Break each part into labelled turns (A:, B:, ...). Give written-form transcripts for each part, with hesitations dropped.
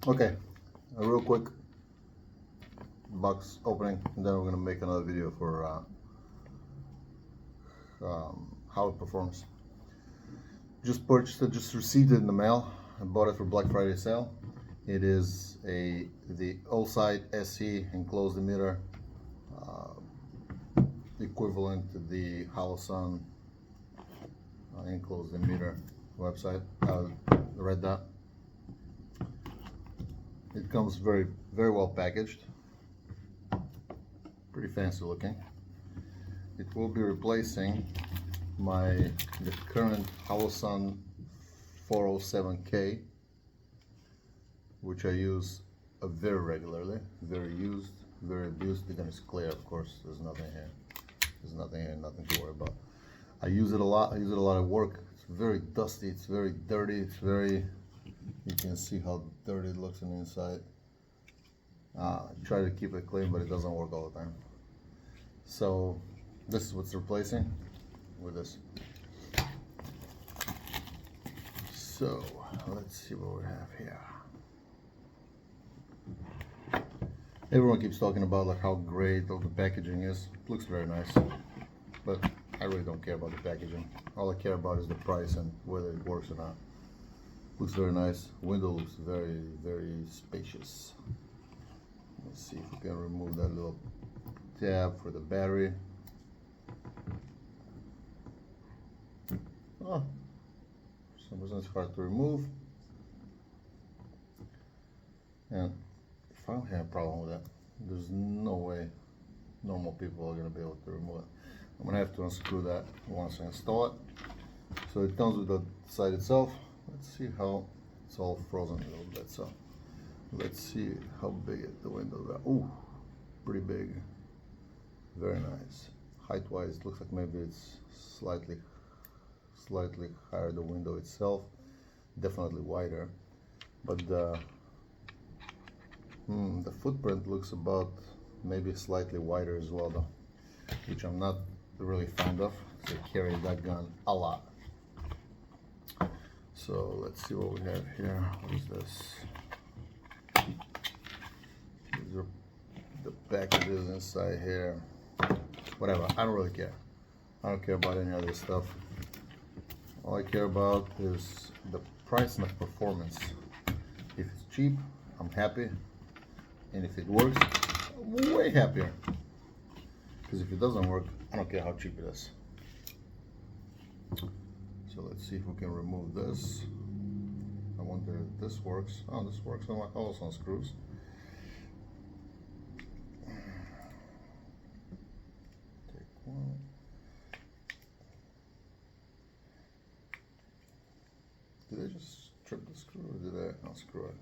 A: Okay, a real quick box opening, and then we're gonna make another video for how it performs. Just purchased it, just received it in the mail. I bought it for Black Friday sale. It is the Osight SE enclosed emitter, equivalent to the Holosun enclosed emitter website. Red Dot. It comes very well packaged, pretty fancy looking. It will be replacing the current Holosun 407K, which I use very regularly, very used, very abused. Again, it's clear, of course. There's nothing here. There's nothing here, nothing to worry about. I use it a lot. I use it a lot at work. It's very dusty. It's very dirty. It's very. You can see how dirty it looks on the inside. I try to keep it clean, but it doesn't work all the time. So this is what's replacing with this. So let's see what we have here. Everyone keeps talking about like how great all the packaging is. It looks very nice, but I really don't care about the packaging. All I care about is the price and whether it works or not. Looks very nice. Window looks very spacious. Let's see if we can remove that little tab for the battery. Oh, for some reason it's hard to remove. And if I don't have a problem with that, there's no way normal people are going to be able to remove it. I'm going to have to unscrew that once I install it. So it comes with the side itself. Let's see how it's all frozen a little bit. So let's see how big the windows are. Ooh, pretty big. Very nice. Height-wise, it looks like maybe it's slightly higher, the window itself. Definitely wider. But the footprint looks about maybe slightly wider as well, though, which I'm not really fond of. So I carry that gun a lot. So let's see what we have here. What is this? These are the packages inside here. Whatever, I don't really care. I don't care about any of this stuff. All I care about is the price and the performance. If it's cheap, I'm happy. And if it works, I'm way happier. Because if it doesn't work, I don't care how cheap it is. So let's see if we can remove this. I wonder if this works. Oh, this works on my Holosun screws. Take one. Did I just strip the screw or did I unscrew it?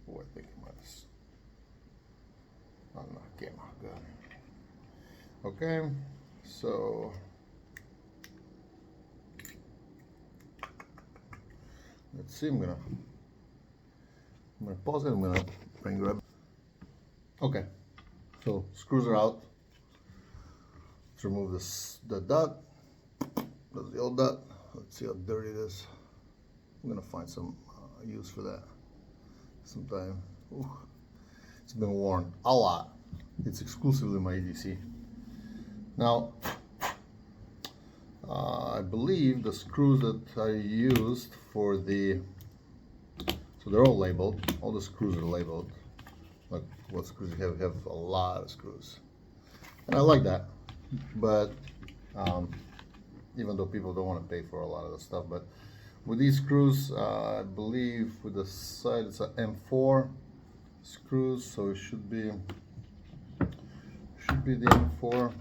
A: Oh, I think it might have. Oh no, came out good. Okay, so let's see. I'm gonna pause it. I'm gonna bring grab. Okay, so screws are out. Let's remove the dot. That's the old dot. Let's see how dirty it is. I'm gonna find some use for that sometime. Ooh, it's been worn a lot. It's exclusively my EDC. Now, I believe the screws that I used for the, so they're all labeled. All the screws are labeled. Like what screws you have a lot of screws. And I like that. But even though people don't want to pay for a lot of the stuff, but with these screws, I believe with the side it's a M4 screws, so it should be the M4.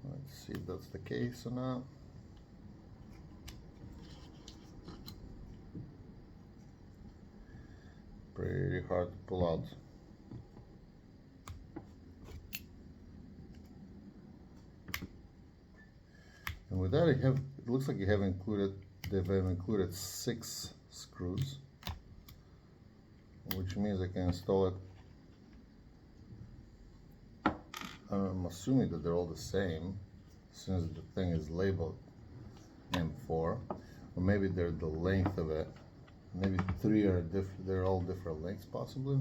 A: Let's see if that's the case or not. Pretty hard to pull out. And with that, it looks like they've included 6 screws, which means I can install it. I'm assuming that they're all the same since the thing is labeled M4, or maybe they're the length of it. Maybe three are different. They're all different lengths, possibly.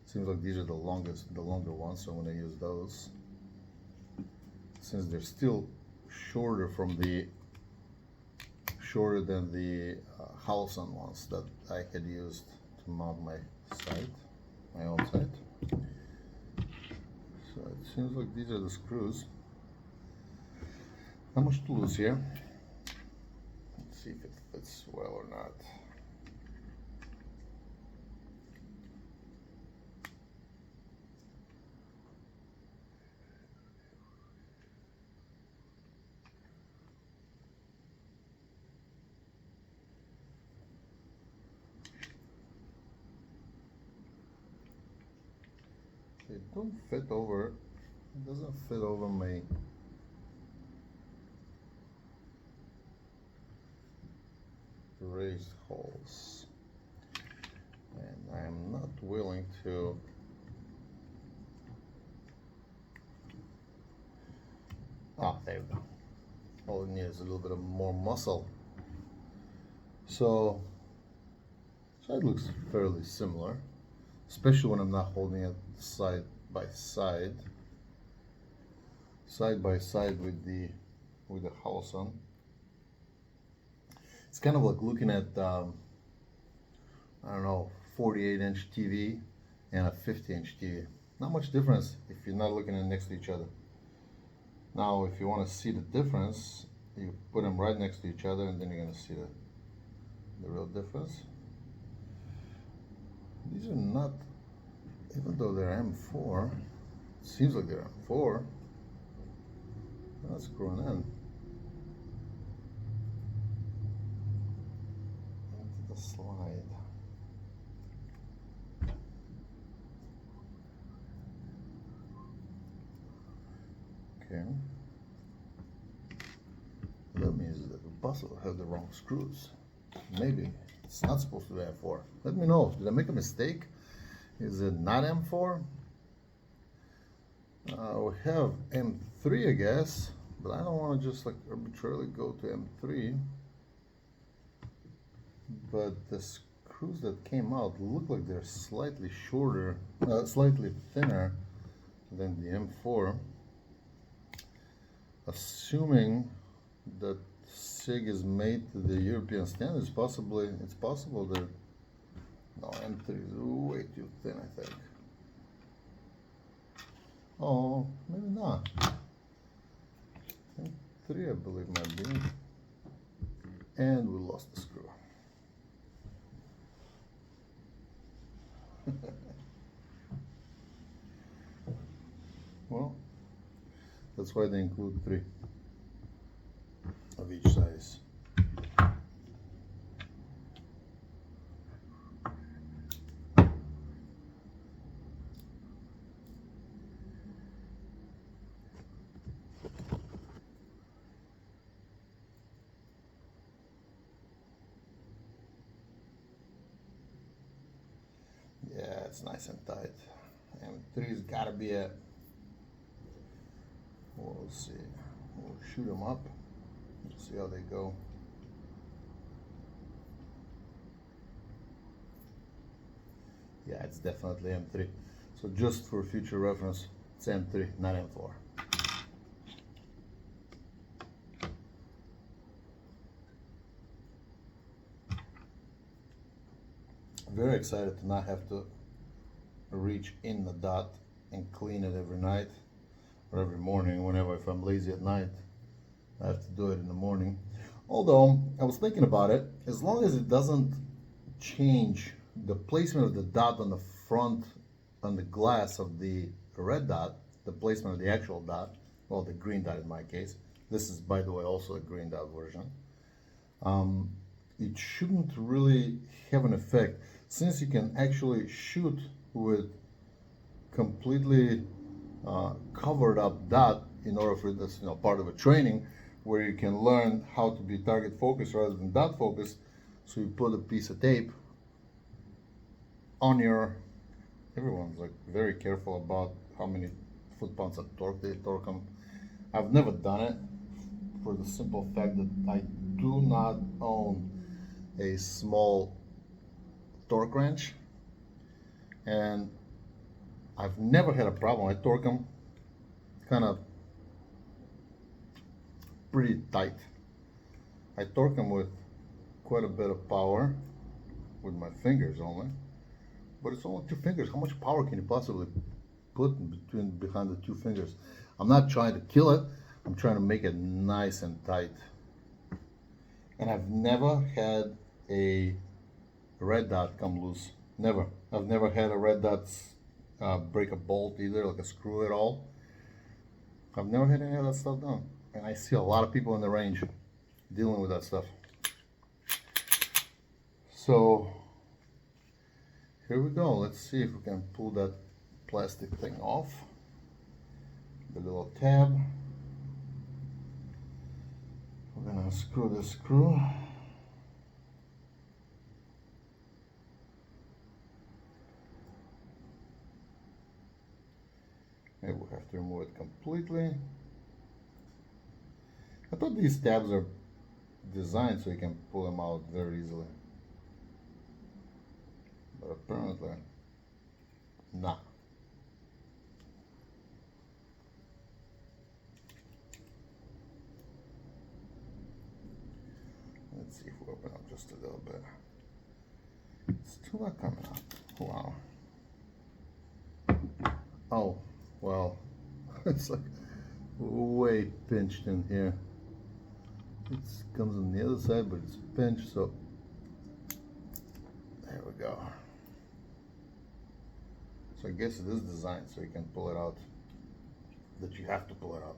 A: Seems like these are the longer ones, so I'm gonna use those. Since they're still shorter than the Holosun ones that I had used to mount my own sight. So it seems like these are the screws. Not much to lose here. Let's see if it fits well or not. It don't fit over. It doesn't fit over my raised holes, and I'm not willing to there we go. All it needs is a little bit of more muscle. So it looks fairly similar, especially when I'm not holding it side by side with the Holosun. It's kind of like looking at I don't know, 48-inch TV and a 50-inch TV. Not much difference if you're not looking at next to each other. Now, if you want to see the difference, you put them right next to each other, and then you're going to see the real difference. These are not, even though they're M4, it seems like they're M4. They're not screwing in. Into the slide. Okay. That means that the puzzle have the wrong screws. Maybe it's not supposed to be M4. Let me know. Did I make a mistake? Is it not M4? We have M3, I guess, but I don't want to just like arbitrarily go to M3. But the screws that came out look like they're slightly shorter, slightly thinner than the M4. Assuming that SIG is made to the European standards, it's possible that no, M3 is way too thin, I think. Oh, maybe not. M3, I believe, might be. And we lost the screw. Well, that's why they include 3 of each size. Yeah, it's nice and tight. M3's gotta be it. We'll see. We'll shoot them up. We'll see how they go. Yeah, it's definitely M3. So just for future reference, it's M3, not M4. Very excited to not have to reach in the dot and clean it every night or every morning. Whenever, if I'm lazy at night, I have to do it in the morning. Although I was thinking about it, as long as it doesn't change the placement of the dot on the front, on the glass of the red dot, the placement of the actual dot, well, the green dot in my case. This is, by the way, also a green dot version. It shouldn't really have an effect, since you can actually shoot with completely covered up dot in order for this, part of a training where you can learn how to be target focused rather than dot focused. So you put a piece of tape on everyone's like very careful about how many foot-pounds of torque they torque them. I've never done it for the simple fact that I do not own a small torque wrench, and I've never had a problem. I torque them kind of pretty tight. I torque them with quite a bit of power with my fingers only, but it's only 2 fingers. How much power can you possibly put behind the 2 fingers? I'm not trying to kill it. I'm trying to make it nice and tight. And I've never had a red dot come loose. Never. I've never had a red dot break a bolt either, like a screw at all. I've never had any of that stuff done. And I see a lot of people in the range dealing with that stuff. So here we go. Let's see if we can pull that plastic thing off. The little tab. We're gonna unscrew this screw. Maybe we'll have to remove it completely. I thought these tabs are designed so you can pull them out very easily. But apparently, not. Let's see if we open up just a little bit. It's still not coming out. Wow. Oh, well, it's like way pinched in here. It comes on the other side, but it's pinched, so there we go. So I guess it is designed so you can pull it out, that you have to pull it out.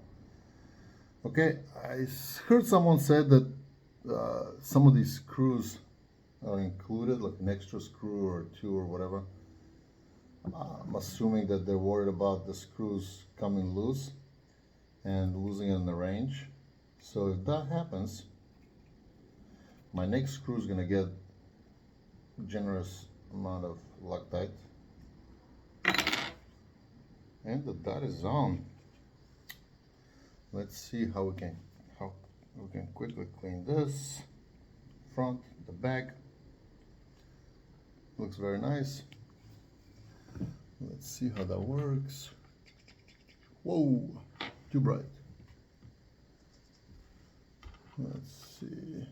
A: Okay, I heard someone said that some of these screws are included, like an extra screw or 2 or whatever. I'm assuming that they're worried about the screws coming loose and losing it in the range. So if that happens, my next screw is going to get a generous amount of Loctite. And the dot is on. Let's see how we can quickly clean this. Front, the back. Looks very nice. Let's see how that works. Whoa, too bright. Let's see.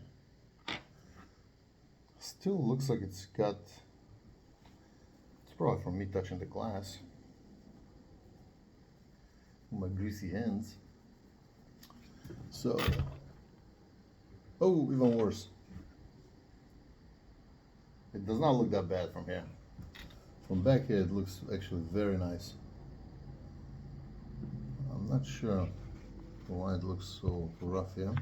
A: Still looks like it's probably from me touching the glass. My greasy hands. So, oh, even worse. It does not look that bad from here. From back here, it looks actually very nice. I'm not sure why it looks so rough here.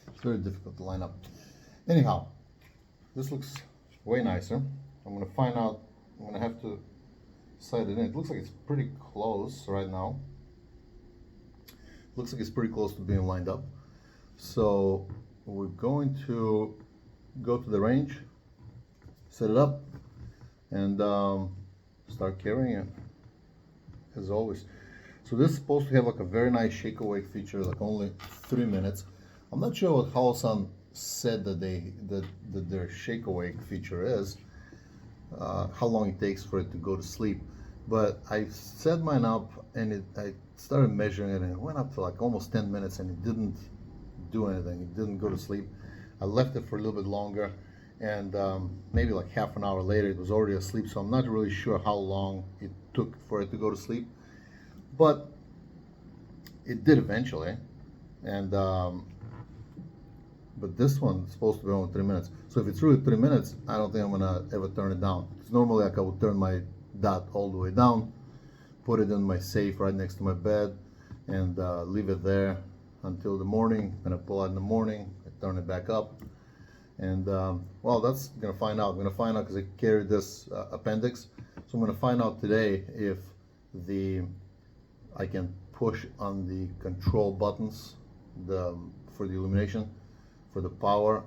A: It's very difficult to line up. Anyhow, this looks way nicer. I'm gonna have to sight it in. It looks like it's pretty close right now. Looks like it's pretty close to being lined up. So we're going to go to the range, set it up, and start carrying it as always. So this is supposed to have like a very nice shake awake feature, like only 3 minutes. I'm not sure what Holosun said that their shake awake feature is, how long it takes for it to go to sleep. But I set mine up and I started measuring it, and it went up to like almost 10 minutes and it didn't do anything. It didn't go to sleep. I left it for a little bit longer, and maybe like half an hour later it was already asleep, so I'm not really sure how long it took for it to go to sleep, but it did eventually. And but this one's supposed to be only 3 minutes, so if it's really 3 minutes, I don't think I'm gonna ever turn it down. It's normally like I would turn my dot all the way down, put it in my safe right next to my bed, and leave it there until the morning. I'm gonna pull out in the morning, I turn it back up, and well, that's gonna find out. I'm gonna find out because I carried this appendix, so I'm gonna find out today if I can push on the control buttons for the illumination for the power.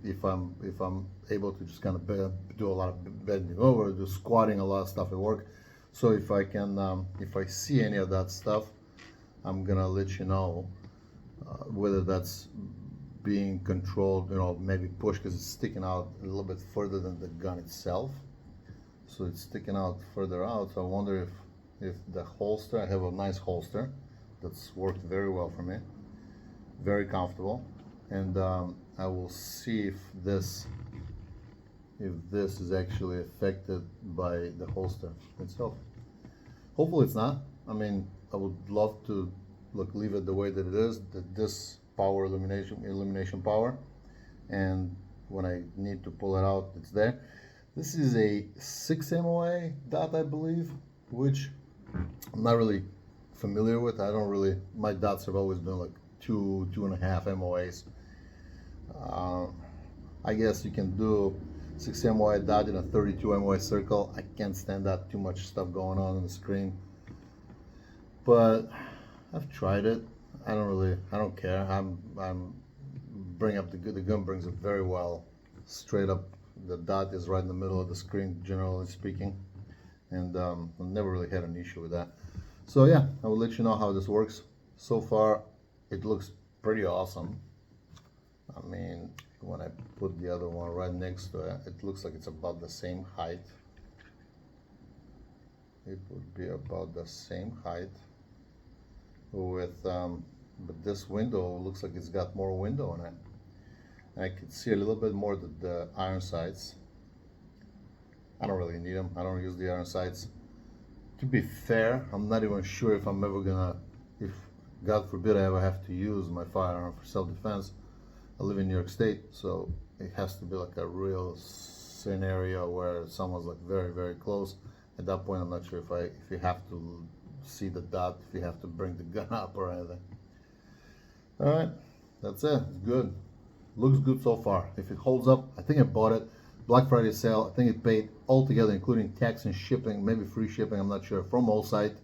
A: If I'm able to just kind of do a lot of bending over, do squatting, a lot of stuff at work. So if I can, if I see any of that stuff, I'm gonna let you know whether that's being controlled, maybe push, because it's sticking out a little bit further than the gun itself. So it's sticking out further out. So I wonder if the holster, I have a nice holster that's worked very well for me, very comfortable, and I will see if this is actually affected by the holster itself. Hopefully it's not. I mean, I would love to leave it the way that it is, this power illumination power, and when I need to pull it out, it's there. This is a 6 MOA dot, I believe, which I'm not really familiar with. My dots have always been like 2.5 MOAs. I guess you can do 6 MOA dot in a 32 MOA circle. I can't stand that, too much stuff going on the screen. But I've tried it. I don't care. The gun brings it very well. Straight up, the dot is right in the middle of the screen, generally speaking. And I've never really had an issue with that. So yeah, I will let you know how this works. So far, it looks pretty awesome. I mean, when I put the other one right next to it, it looks like it's about the same height. It would be about the same height with, but this window looks like it's got more window in it. And I could see a little bit more the iron sights. I don't really need them. I don't use the iron sights. To be fair, I'm not even sure if I'm ever gonna, if God forbid I ever have to use my firearm for self-defense. I live in New York State, so it has to be like a real scenario where someone's like very, very close. At that point, I'm not sure if you have to see the dot, if you have to bring the gun up or anything. All right, that's it. It's good. Looks good so far. If it holds up, I think I bought it Black Friday sale. I think it paid altogether, including tax and shipping, maybe free shipping, I'm not sure, from Osight,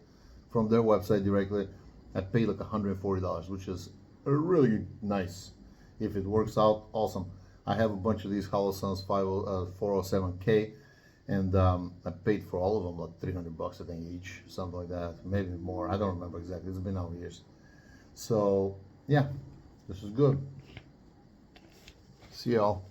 A: from their website directly. I paid like $140, which is really nice. If it works out, awesome. I have a bunch of these Holosun 407K, and I paid for all of them like $300, I think, each, something like that, maybe more. I don't remember exactly. It's been out years. So yeah, this is good. See y'all.